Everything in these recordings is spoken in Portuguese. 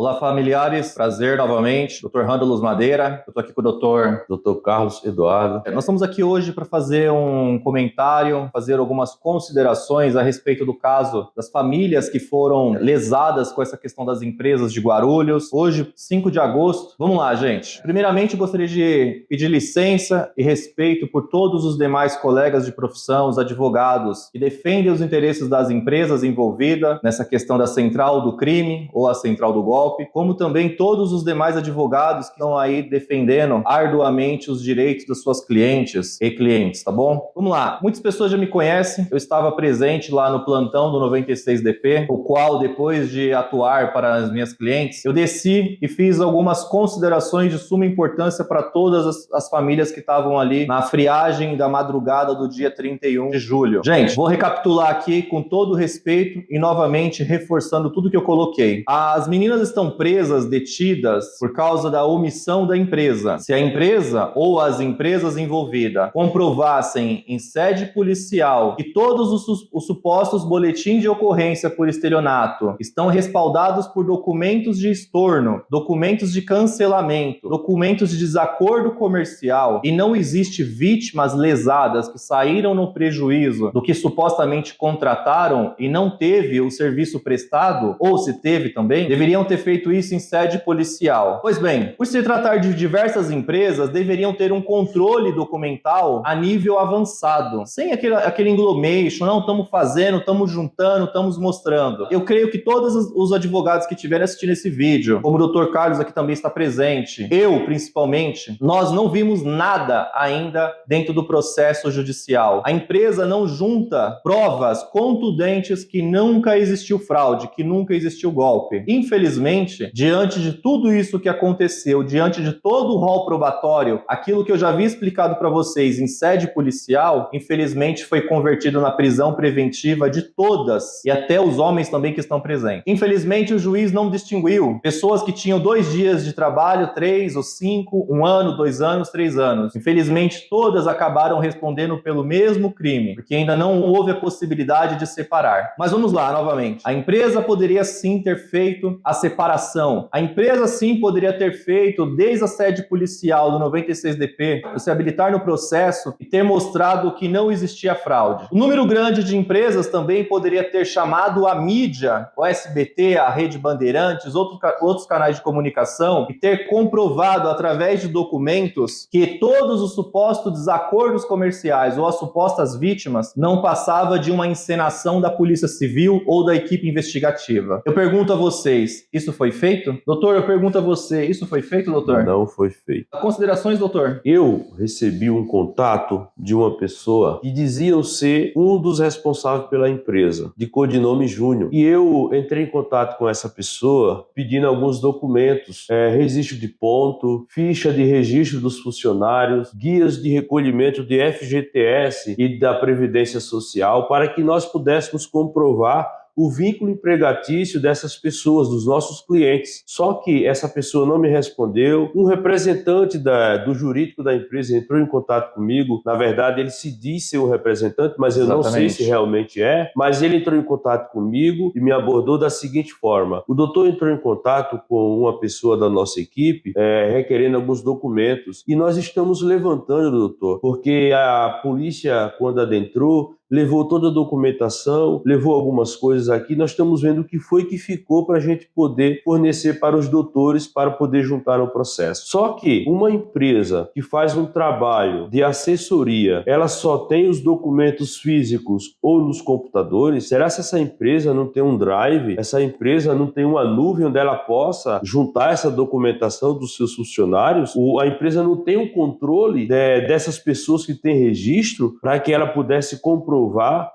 Olá, familiares. Prazer novamente. Dr. Randalus Madeira. Eu estou aqui com o Dr. Carlos Eduardo. Nós estamos aqui hoje para fazer um comentário, fazer algumas considerações a respeito do caso das famílias que foram lesadas com essa questão das empresas de Guarulhos. Hoje, 5 de agosto. Vamos lá, gente. Primeiramente, eu gostaria de pedir licença e respeito por todos os demais colegas de profissão, os advogados que defendem os interesses das empresas envolvidas nessa questão da central do crime ou a central do golpe, como também todos os demais advogados que estão aí defendendo arduamente os direitos das suas clientes e clientes, tá bom? Vamos lá. Muitas pessoas já me conhecem. Eu estava presente lá no plantão do 96DP, o qual, depois de atuar para as minhas clientes, eu desci e fiz algumas considerações de suma importância para todas as famílias que estavam ali na friagem da madrugada do dia 31 de julho. Gente, vou recapitular aqui com todo respeito e novamente reforçando tudo que eu coloquei. As meninas estão presas, detidas, por causa da omissão da empresa. Se a empresa ou as empresas envolvidas comprovassem em sede policial que todos os supostos boletins de ocorrência por estelionato estão respaldados por documentos de estorno, documentos de cancelamento, documentos de desacordo comercial e não existe vítimas lesadas que saíram no prejuízo do que supostamente contrataram e não teve o serviço prestado, ou se teve também, deveriam ter feito isso em sede policial. Pois bem, por se tratar de diversas empresas, deveriam ter um controle documental a nível avançado, sem aquele englomation, não, estamos fazendo, estamos juntando, estamos mostrando. Eu creio que todos os advogados que estiverem assistindo esse vídeo, como o Dr. Carlos aqui também está presente, eu principalmente, nós não vimos nada ainda dentro do processo judicial. A empresa não junta provas contundentes que nunca existiu fraude, que nunca existiu golpe. Infelizmente, diante de tudo isso que aconteceu, diante de todo o rol probatório, aquilo que eu já havia explicado para vocês em sede policial, infelizmente foi convertido na prisão preventiva de todas e até os homens também que estão presentes. Infelizmente, o juiz não distinguiu pessoas que tinham 2 dias de trabalho, 3 ou 5, 1 ano, 2 anos, 3 anos. Infelizmente, todas acabaram respondendo pelo mesmo crime, porque ainda não houve a possibilidade de separar. Mas vamos lá, novamente. A empresa poderia sim ter feito a separação. A empresa sim poderia ter feito, desde a sede policial do 96DP, se habilitar no processo e ter mostrado que não existia fraude. O número grande de empresas também poderia ter chamado a mídia, o SBT, a Rede Bandeirantes, outros canais de comunicação, e ter comprovado através de documentos que todos os supostos desacordos comerciais ou as supostas vítimas não passava de uma encenação da Polícia Civil ou da equipe investigativa. Eu pergunto a vocês, isso foi feito? Doutor, eu pergunto a você, isso foi feito, doutor? Não foi feito. Considerações, doutor? Eu recebi um contato de uma pessoa que diziam ser um dos responsáveis pela empresa, de codinome Júnior. E eu entrei em contato com essa pessoa pedindo alguns documentos, registro de ponto, ficha de registro dos funcionários, guias de recolhimento de FGTS e da Previdência Social, para que nós pudéssemos comprovar o vínculo empregatício dessas pessoas, dos nossos clientes. Só que essa pessoa não me respondeu. Um representante do jurídico da empresa entrou em contato comigo. Na verdade, ele se diz ser um representante, mas eu não sei se realmente é. Mas ele entrou em contato comigo e me abordou da seguinte forma. O doutor entrou em contato com uma pessoa da nossa equipe, requerendo alguns documentos. E nós estamos levantando, doutor, porque a polícia, quando adentrou, levou toda a documentação, levou algumas coisas aqui. Nós estamos vendo o que foi que ficou para a gente poder fornecer para os doutores para poder juntar no processo. Só que uma empresa que faz um trabalho de assessoria, ela só tem os documentos físicos ou nos computadores? Será que essa empresa não tem um drive? Essa empresa não tem uma nuvem onde ela possa juntar essa documentação dos seus funcionários? A empresa não tem um controle dessas pessoas que têm registro para que ela pudesse comprovar,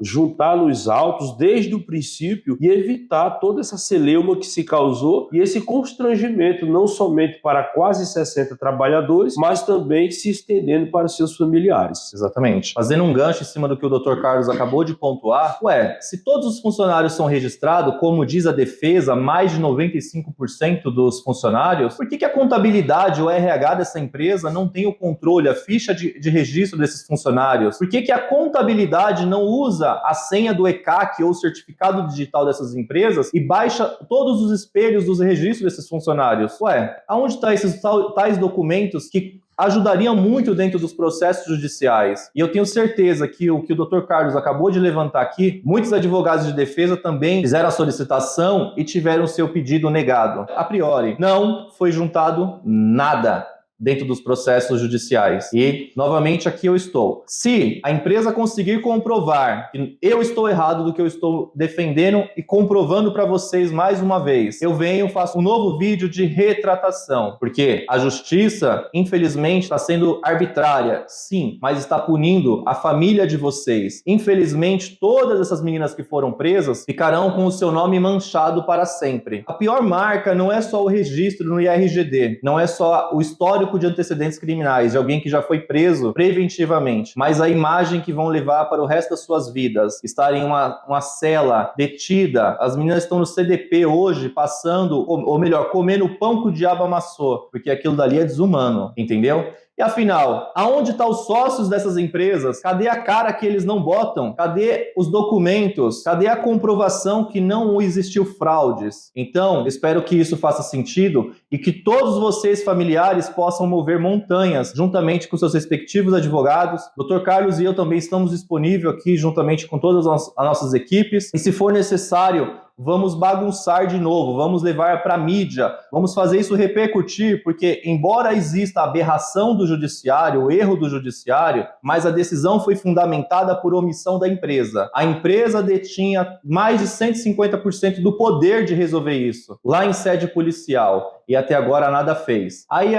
juntar nos autos desde o princípio e evitar toda essa celeuma que se causou e esse constrangimento não somente para quase 60 trabalhadores, mas também se estendendo para os seus familiares. Exatamente. Fazendo um gancho em cima do que o Dr. Carlos acabou de pontuar, se todos os funcionários são registrados, como diz a defesa, mais de 95% dos funcionários, por que a contabilidade, o RH dessa empresa não tem o controle, a ficha de registro desses funcionários? Por que a contabilidade não não usa a senha do ECAC ou certificado digital dessas empresas e baixa todos os espelhos dos registros desses funcionários? Ué, aonde estão esses tais documentos que ajudariam muito dentro dos processos judiciais? E eu tenho certeza que o Dr. Carlos acabou de levantar aqui, muitos advogados de defesa também fizeram a solicitação e tiveram seu pedido negado. A priori, não foi juntado nada dentro dos processos judiciais. E, novamente, aqui eu estou. Se a empresa conseguir comprovar que eu estou errado do que eu estou defendendo e comprovando para vocês mais uma vez, eu venho, faço um novo vídeo de retratação, porque a justiça, infelizmente, está sendo arbitrária, sim, mas está punindo a família de vocês. Infelizmente, todas essas meninas que foram presas ficarão com o seu nome manchado para sempre. A pior marca não é só o registro no IRGD, não é só o histórico de antecedentes criminais, de alguém que já foi preso preventivamente, mas a imagem que vão levar para o resto das suas vidas, estar em uma cela, detida. As meninas estão no CDP hoje, passando, ou melhor, comendo o pão que o diabo amassou, porque aquilo dali é desumano, entendeu? E afinal, aonde estão os sócios dessas empresas? Cadê a cara que eles não botam? Cadê os documentos? Cadê a comprovação que não existiu fraudes? Então, espero que isso faça sentido e que todos vocês, familiares, possam mover montanhas, juntamente com seus respectivos advogados. Dr. Carlos e eu também estamos disponíveis aqui, juntamente com todas as nossas equipes. E se for necessário, vamos bagunçar de novo, vamos levar para a mídia, vamos fazer isso repercutir, porque embora exista a aberração do judiciário, o erro do judiciário, mas a decisão foi fundamentada por omissão da empresa. A empresa detinha mais de 150% do poder de resolver isso, lá em sede policial, e até agora nada fez. Aí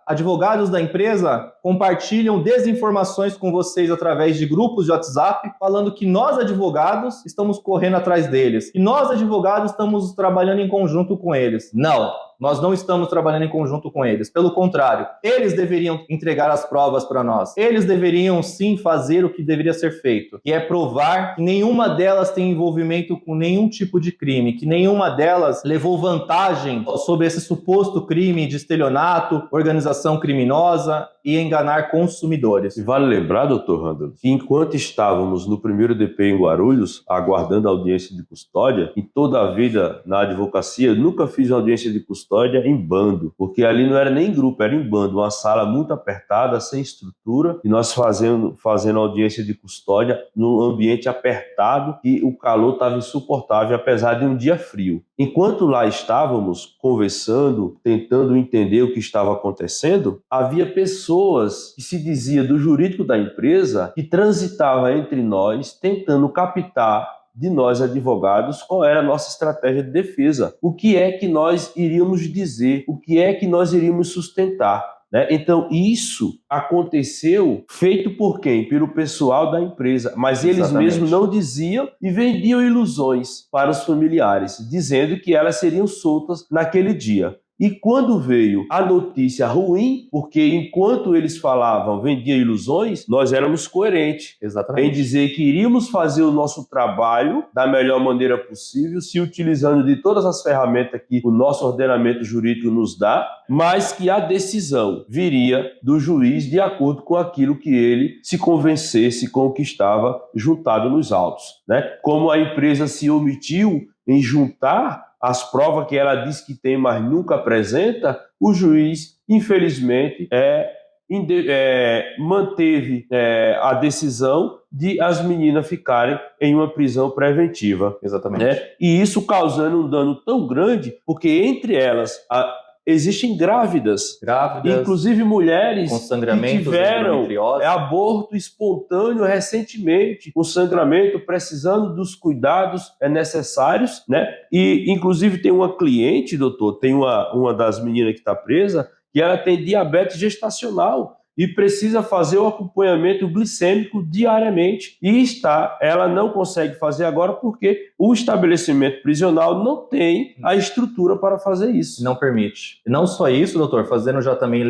advogados da empresa compartilham desinformações com vocês através de grupos de WhatsApp, falando que nós, advogados, estamos correndo atrás deles. E nós, advogados, estamos trabalhando em conjunto com eles. Não, nós não estamos trabalhando em conjunto com eles. Pelo contrário, eles deveriam entregar as provas para nós. Eles deveriam, sim, fazer o que deveria ser feito, que é provar que nenhuma delas tem envolvimento com nenhum tipo de crime, que nenhuma delas levou vantagem sobre esse suposto crime de estelionato, organização criminosa e enganar consumidores. E vale lembrar, doutor Randall, que enquanto estávamos no primeiro DP em Guarulhos, aguardando a audiência de custódia, em toda a vida na advocacia, eu nunca fiz audiência de custódia em bando, porque ali não era nem grupo, era em bando, uma sala muito apertada, sem estrutura, e nós fazendo audiência de custódia num ambiente apertado e o calor estava insuportável, apesar de um dia frio. Enquanto lá estávamos conversando, tentando entender o que estava acontecendo, havia pessoas que se dizia do jurídico da empresa que transitava entre nós tentando captar de nós advogados qual era a nossa estratégia de defesa, o que é que nós iríamos dizer, o que é que nós iríamos sustentar. Então, isso aconteceu feito por quem? Pelo pessoal da empresa, mas eles Exatamente. mesmos não diziam e vendiam ilusões para os familiares, dizendo que elas seriam soltas naquele dia. E quando veio a notícia ruim, porque enquanto eles falavam, vendiam ilusões, nós éramos coerentes. Exatamente. Em dizer que iríamos fazer o nosso trabalho da melhor maneira possível, se utilizando de todas as ferramentas que o nosso ordenamento jurídico nos dá, mas que a decisão viria do juiz de acordo com aquilo que ele se convencesse com o que estava juntado nos autos. Como a empresa se omitiu em juntar as provas que ela diz que tem, mas nunca apresenta, o juiz, infelizmente, manteve a decisão de as meninas ficarem em uma prisão preventiva. Exatamente. E isso causando um dano tão grande, porque entre elas existem grávidas, inclusive mulheres com que tiveram aborto espontâneo recentemente, com sangramento, precisando dos cuidados necessários, E inclusive tem uma cliente, doutor, tem uma das meninas que está presa, que ela tem diabetes gestacional e precisa fazer o acompanhamento glicêmico diariamente. E ela não consegue fazer agora porque o estabelecimento prisional não tem a estrutura para fazer isso. Não permite. Não só isso, doutor, fazendo já também,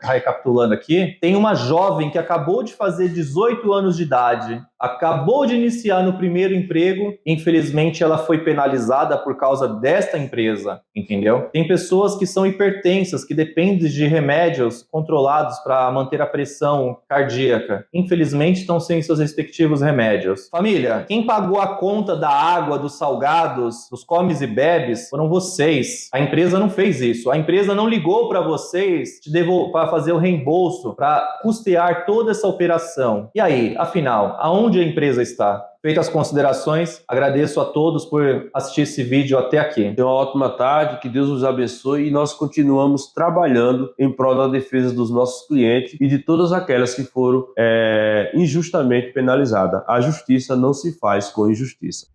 recapitulando aqui, tem uma jovem que acabou de fazer 18 anos de idade, acabou de iniciar no primeiro emprego, infelizmente ela foi penalizada por causa desta empresa, entendeu? Tem pessoas que são hipertensas, que dependem de remédios controlados para manter a pressão cardíaca. Infelizmente estão sem seus respectivos remédios. Família, quem pagou a conta da água, dos salgados, dos comes e bebes foram vocês. A empresa não fez isso. A empresa não ligou para vocês para fazer o reembolso, para custear toda essa operação. E aí, afinal, aonde a empresa está? Feitas as considerações, agradeço a todos por assistir esse vídeo até aqui. Tenha uma ótima tarde, que Deus os abençoe e nós continuamos trabalhando em prol da defesa dos nossos clientes e de todas aquelas que foram injustamente penalizadas. A justiça não se faz com injustiça.